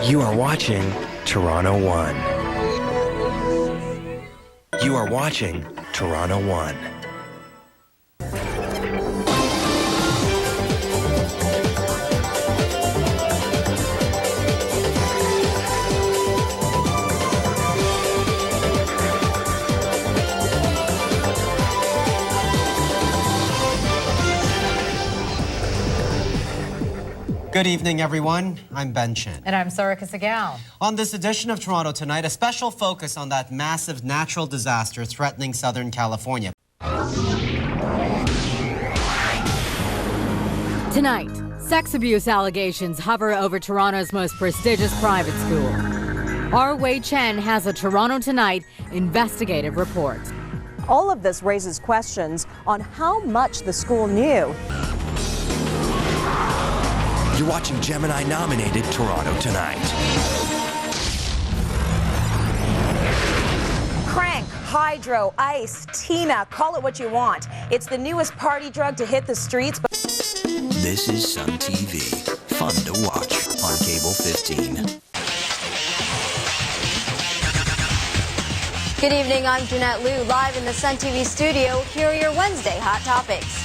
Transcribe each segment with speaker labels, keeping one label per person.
Speaker 1: You are watching Toronto One. You are watching Toronto One.
Speaker 2: Good evening, everyone. I'm Ben Chin.
Speaker 3: And I'm Sarika Segal.
Speaker 2: On this edition of Toronto Tonight, a special focus on that massive natural disaster threatening Southern California.
Speaker 4: Tonight, sex abuse allegations hover over Toronto's most prestigious private school. R. Wei Chen has a Toronto Tonight investigative report.
Speaker 5: All of this raises questions on how much the school knew.
Speaker 1: You're watching Gemini-nominated Toronto Tonight.
Speaker 5: Crank, hydro, ice, Tina, call it what you want. It's the newest party drug to hit the streets. But
Speaker 1: This is Sun TV. Fun to watch on Cable 15.
Speaker 6: Good evening, I'm Jeanette Liu, live in the Sun TV studio. Here are your Wednesday hot topics.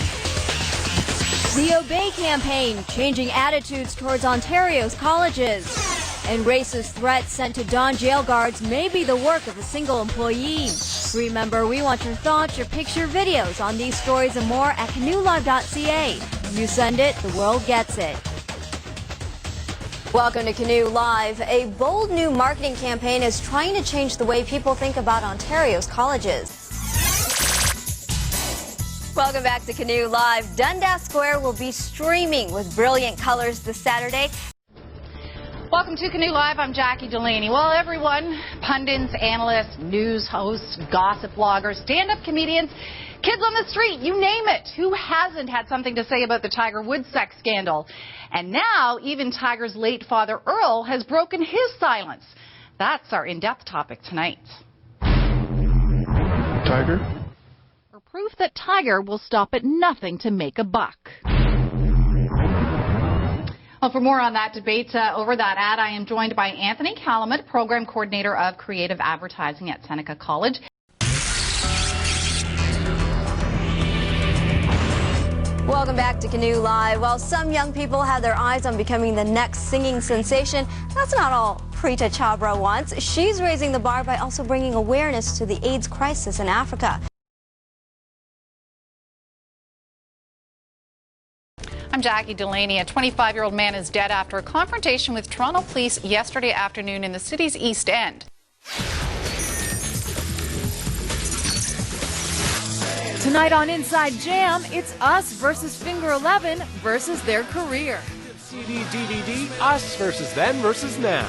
Speaker 6: The Obey campaign, changing attitudes towards Ontario's colleges. And racist threats sent to Don jail guards may be the work of a single employee. Remember, we want your thoughts, your picture, videos on these stories and more at canoelive.ca. You send it, the world gets it. Welcome to Canoe Live. A bold new marketing campaign is trying to change the way people think about Ontario's colleges. Welcome back to Canoe Live. Dundas Square will be streaming with brilliant colors this Saturday.
Speaker 3: Welcome to Canoe Live. I'm Jacqui Delaney. Well, everyone, pundits, analysts, news hosts, gossip bloggers, stand-up comedians, kids on the street, you name it. Who hasn't had something to say about the Tiger Woods sex scandal? And now, even Tiger's late father, Earl, has broken his silence. That's our in-depth topic tonight.
Speaker 7: Tiger?
Speaker 3: Proof that Tiger will stop at nothing to make a buck. Well, for more on that debate over that ad, I am joined by Anthony Calumet, Program Coordinator of Creative Advertising at Seneca College.
Speaker 6: Welcome back to Canoe Live. While some young people have their eyes on becoming the next singing sensation, that's not all Preeta Chabra wants. She's raising the bar by also bringing awareness to the AIDS crisis in Africa.
Speaker 3: I'm Jacqui Delaney. A 25-year-old man is dead after a confrontation with Toronto police yesterday afternoon in the city's East End.
Speaker 4: Tonight on Inside Jam, it's us versus Finger 11 versus their career.
Speaker 7: CD, DVD, us versus then versus now.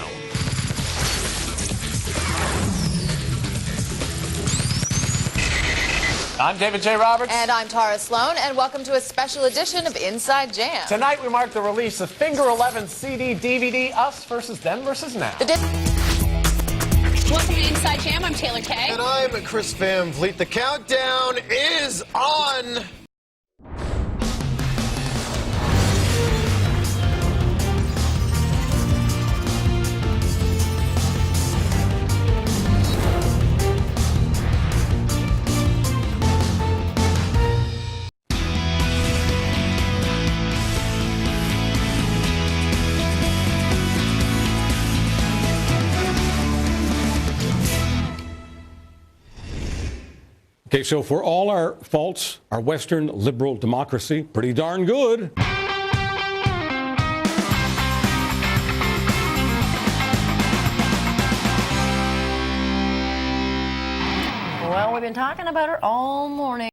Speaker 7: I'm David J. Roberts.
Speaker 8: And I'm Tara Sloan, and welcome to a special edition of Inside Jam.
Speaker 7: Tonight we mark the release of Finger 11 CD, DVD, us versus then versus now.
Speaker 8: Welcome to Inside Jam. I'm Taylor Kay.
Speaker 9: And I'm Chris Van Vliet. The countdown is on.
Speaker 10: Okay, so for all our faults, our Western liberal democracy, pretty darn good.
Speaker 3: Well, we've been talking about her all morning.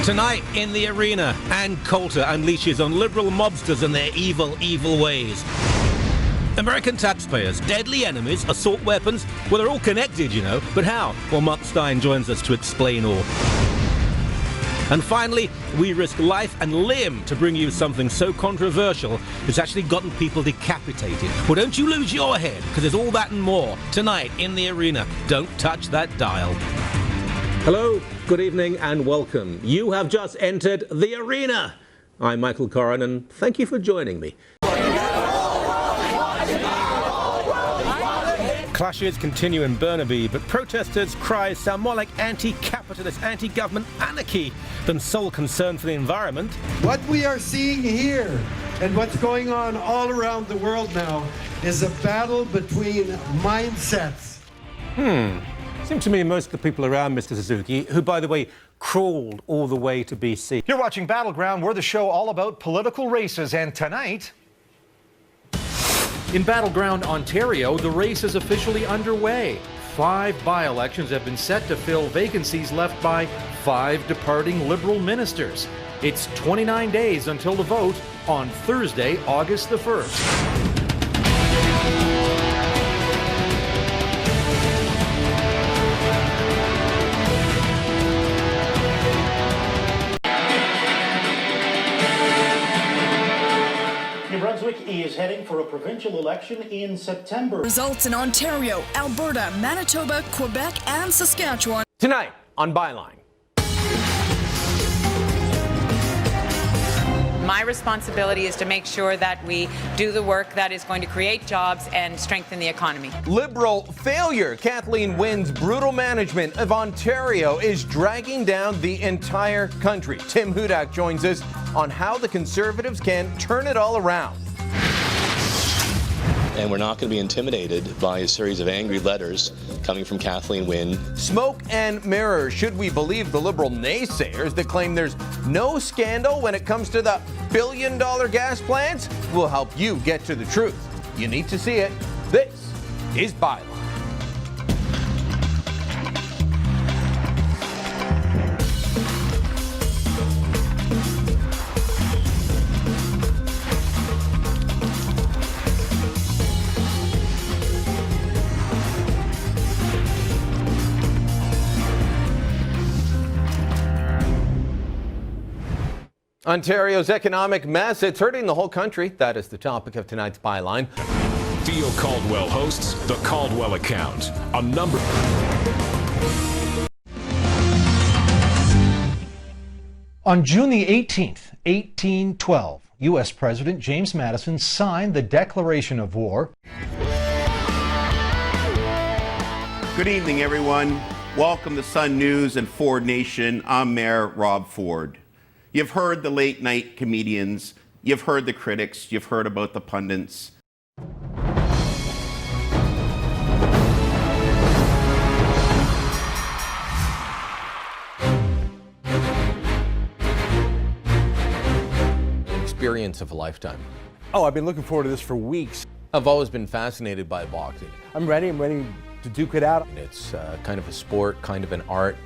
Speaker 11: Tonight in the arena, Ann Coulter unleashes on liberal mobsters and their evil, evil ways. American taxpayers, deadly enemies, assault weapons, well, they're all connected, you know. But how? Well, Mark Stein joins us to explain all. And finally, we risk life and limb to bring you something so controversial it's actually gotten people decapitated. Well, don't you lose your head, because there's all that and more tonight in the arena. Don't touch that dial. Hello, good evening and welcome. You have just entered the arena. I'm Michael Coren, and thank you for joining me. Clashes continue in Burnaby, but protesters' cries sound more like anti-capitalist, anti-government anarchy than sole concern for the environment.
Speaker 12: What we are seeing here and what's going on all around the world now is a battle between mindsets.
Speaker 11: Seems to me most of the people around Mr. Suzuki, who, by the way, crawled all the way to BC.
Speaker 13: You're watching Battleground. We're the show all about political races, and tonight...
Speaker 14: In Battleground, Ontario, the race is officially underway. 5 by-elections have been set to fill vacancies left by 5 departing Liberal ministers. It's 29 days until the vote on Thursday, August the 1st.
Speaker 15: New Brunswick is heading for a provincial election in September.
Speaker 16: Results in Ontario, Alberta, Manitoba, Quebec, and Saskatchewan.
Speaker 7: Tonight on Byline.
Speaker 17: My responsibility is to make sure that we do the work that is going to create jobs and strengthen the economy.
Speaker 18: Liberal failure. Kathleen Wynne's brutal management of Ontario is dragging down the entire country. Tim Hudak joins us on how the Conservatives can turn it all around.
Speaker 19: And we're not going to be intimidated by a series of angry letters coming from Kathleen Wynne.
Speaker 18: Smoke and mirrors. Should we believe the Liberal naysayers that claim there's no scandal when it comes to the billion-dollar gas plants? We'll help you get to the truth. You need to see it. This is Byline. Ontario's economic mess, it's hurting the whole country. That is the topic of tonight's Byline.
Speaker 20: Theo Caldwell hosts The Caldwell Account, a number...
Speaker 21: On June the 18th, 1812, U.S. President James Madison signed the Declaration of War.
Speaker 22: Good evening, everyone. Welcome to Sun News and Ford Nation. I'm Mayor Rob Ford. You've heard the late night comedians, you've heard the critics, you've heard about the pundits.
Speaker 18: Experience of a lifetime.
Speaker 23: Oh, I've been looking forward to this for weeks.
Speaker 18: I've always been fascinated by boxing.
Speaker 23: I'm ready to duke it out.
Speaker 18: It's kind of a sport, kind of an art,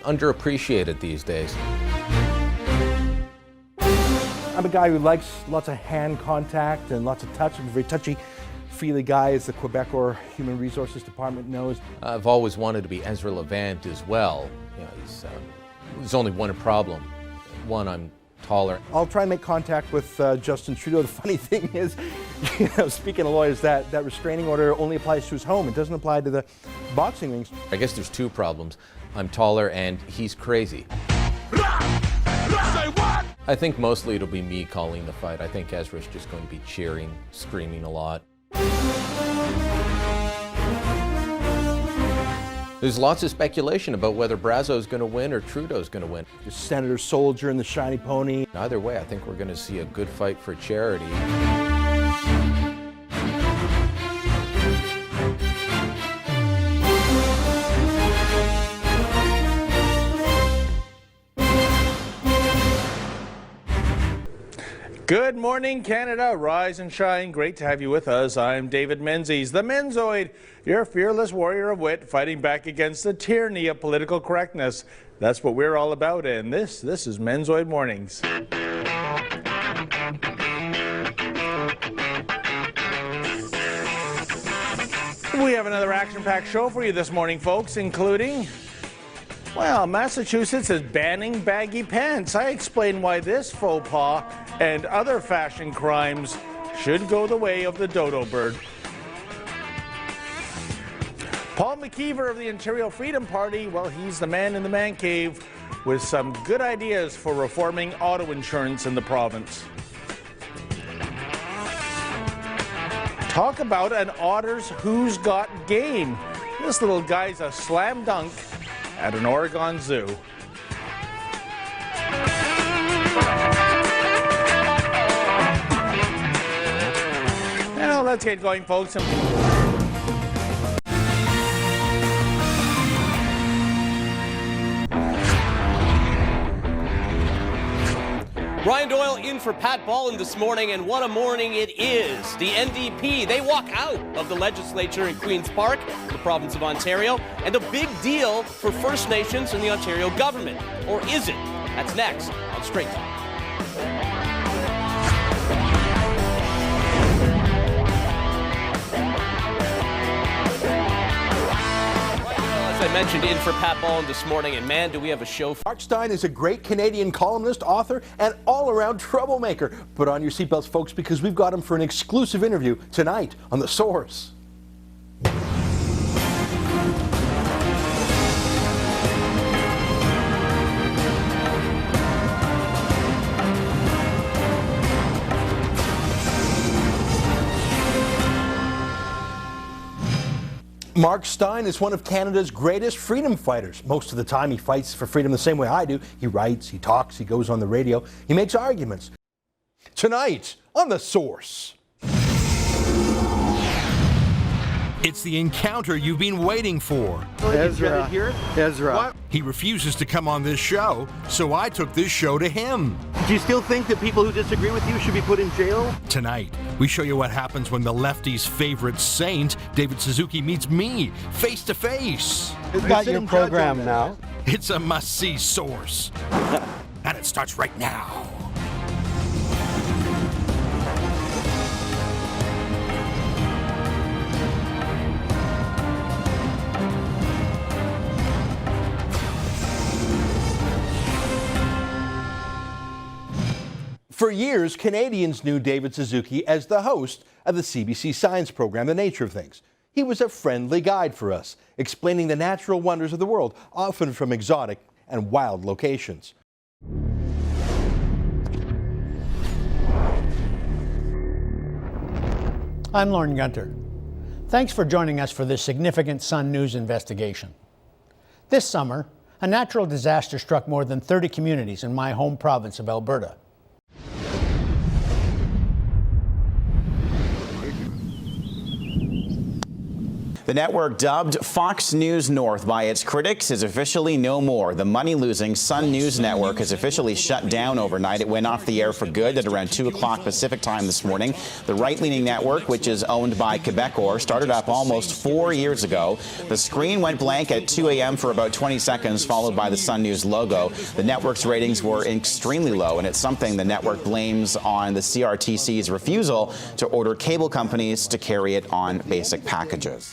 Speaker 18: underappreciated these days.
Speaker 23: I'm a guy who likes lots of hand contact and lots of touch. I'm a very touchy-feely guy, as the Quebecor Human Resources Department knows.
Speaker 18: I've always wanted to be Ezra Levant as well. You know, there's only one problem. One, I'm taller.
Speaker 23: I'll try and make contact with Justin Trudeau. The funny thing is, speaking of lawyers, that restraining order only applies to his home. It doesn't apply to the boxing rings.
Speaker 18: I guess there's 2 problems. I'm taller and he's crazy. I think mostly it'll be me calling the fight. I think Ezra's just going to be cheering, screaming a lot. There's lots of speculation about whether Brazeau's going to win or Trudeau's going to win.
Speaker 23: The Senator Soldier and the Shiny Pony.
Speaker 18: Either way, I think we're going to see a good fight for charity.
Speaker 24: Good morning, Canada. Rise and shine. Great to have you with us. I'm David Menzies, the Menzoid, your fearless warrior of wit, fighting back against the tyranny of political correctness. That's what we're all about, and this is Menzoid Mornings. We have another action-packed show for you this morning, folks, including... Well, Massachusetts is banning baggy pants. I explain why this faux pas and other fashion crimes should go the way of the dodo bird. Paul McKeever of the Ontario Freedom Party, well, he's the man in the man cave with some good ideas for reforming auto insurance in the province. Talk about an Otters Who's Got Game. This little guy's a slam dunk at an Oregon zoo. Now let's get going, folks.
Speaker 1: Brian Doyle in for Pat Boland this morning, and what a morning it is. The NDP, they walk out of the legislature in Queen's Park, the province of Ontario, and a big deal for First Nations and the Ontario government. Or is it? That's next on Straight Talk. I mentioned in for Pat Boland this morning, and man, do we have a show.
Speaker 23: Mark Stein is a great Canadian columnist, author, and all-around troublemaker. Put on your seatbelts, folks, because we've got him for an exclusive interview tonight on The Source. Mark Stein is one of Canada's greatest freedom fighters. Most of the time he fights for freedom the same way I do. He writes, he talks, he goes on the radio, he makes arguments. Tonight on The Source.
Speaker 2: It's the encounter you've been waiting for.
Speaker 23: Ezra.
Speaker 2: What? He refuses to come on this show, so I took this show to him.
Speaker 23: Do you still think that people who disagree with you should be put in jail?
Speaker 2: Tonight, we show you what happens when the lefty's favorite saint, David Suzuki, meets me face to face.
Speaker 23: It's got your program now.
Speaker 2: It's a must-see Source. And it starts right now.
Speaker 23: For years, Canadians knew David Suzuki as the host of the CBC science program, The Nature of Things. He was a friendly guide for us, explaining the natural wonders of the world, often from exotic and wild locations.
Speaker 5: I'm Lauren Gunter. Thanks for joining us for this significant Sun News investigation. This summer, a natural disaster struck more than 30 communities in my home province of Alberta.
Speaker 6: The network, dubbed Fox News North by its critics, is officially no more. The money-losing Sun News Network is officially shut down overnight. It went off the air for good at around 2 o'clock Pacific time this morning. The right-leaning network, which is owned by Quebecor, started up almost 4 years ago. The screen went blank at 2 a.m. for about 20 seconds, followed by the Sun News logo. The network's ratings were extremely low, and it's something the network blames on the CRTC's refusal to order cable companies to carry it on basic packages.